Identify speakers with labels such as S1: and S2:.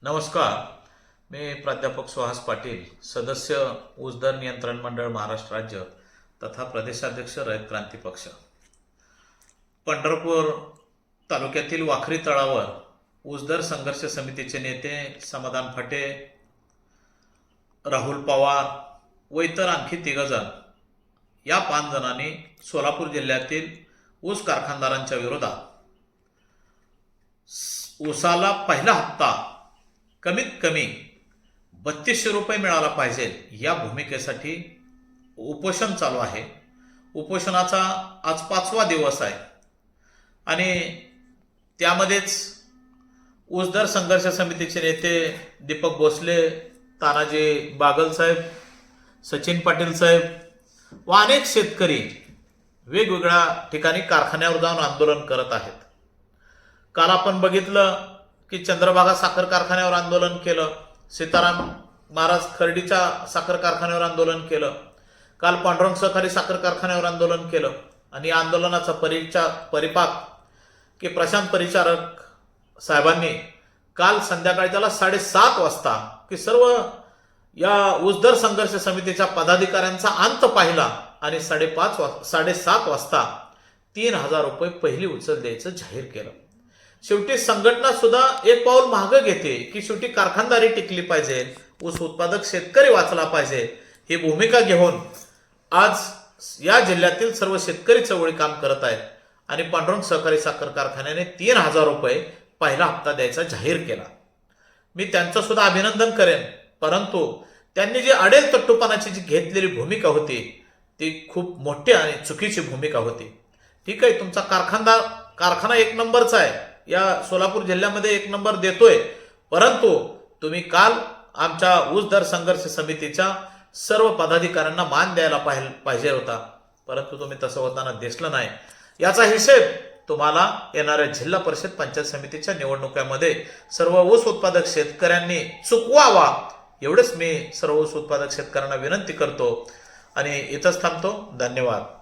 S1: नमस्कार. मी प्राध्यापक सुहास पाटील, सदस्य ऊस दर नियंत्रण मंडळ महाराष्ट्र राज्य तथा प्रदेशाध्यक्ष रयत क्रांती पक्ष. पंढरपूर तालुक्यातील वाखरी तळावर ऊस दर संघर्ष समितीचे नेते समाधान फटे, राहुल पवार व इतर आणखी 3 जण या 5 जणांनी सोलापूर जिल्ह्यातील ऊस कारखानदारांच्या विरोधात ऊसाला पहिला हप्ता कमीत कमी 3200 रुपये मिळाला पाहिजे या भूमिकेसाठी उपोषण चालू आहे. उपोषणाचा आज 5वा दिवस आहे आणि त्यामध्येच ऊस दर संघर्ष समितीचे नेते दीपक भोसले, तानाजी बागल साहेब, सचिन पाटील साहेब व अनेक शेतकरी वेगवेगळ्या ठिकाणी कारखान्यावर जाऊन आंदोलन करत आहेत. काल आपण बघितलं की चंद्रभागा साखर कारखान्यावर आंदोलन केलं, सीताराम महाराज खर्डीच्या साखर कारखान्यावर आंदोलन केलं, काल पांडुरंग सहकारी साखर कारखान्यावर आंदोलन केलं आणि आंदोलनाचा परिपाक की प्रशांत परिचारक साहेबांनी काल संध्याकाळी त्याला 7:30 वाजता की सर्व या ऊस दर संघर्ष समितीच्या पदाधिकाऱ्यांचा अंत पाहिला आणि 7:30 वाजता 3000 रुपये पहिली उचल द्यायचं जाहीर केलं. शेवटी संघटना सुद्धा एक पाऊल मागे घेते की शेवटी कारखानदारी टिकली पाहिजे, ऊस उत्पादक शेतकरी वाचला पाहिजे ही भूमिका घेऊन आज या जिल्ह्यातील सर्व शेतकरी चळवळी काम करत आहेत आणि पांडुरंग सहकारी साखर कारखान्याने 3000 रुपये पहिला हप्ता द्यायचा जाहीर केला. मी त्यांचं सुद्धा अभिनंदन करेन, परंतु त्यांनी जी अडेल तट्टूपणाची जी घेतलेली भूमिका होती ती खूप मोठी आणि चुकीची भूमिका होती. ठीक आहे, तुमचा कारखाना 1 नंबरचा आहे, या सोलापूर जिल्ह्यामध्ये 1 नंबर देतोय, परंतु तुम्ही काल आमच्या ऊस दर संघर्ष समितीच्या सर्व पदाधिकाऱ्यांना मान द्यायला पाहिजे होता, परंतु तुम्ही तसं होताना दिसलं नाही. याचा हिशेब तुम्हाला येणाऱ्या जिल्हा परिषद पंचायत समितीच्या निवडणुकीमध्ये सर्व ऊस उत्पादक शेतकऱ्यांनी चुकवावा एवढंच मी सर्व ऊस उत्पादक शेतकऱ्यांना विनंती करतो आणि इथंच थांबतो. धन्यवाद.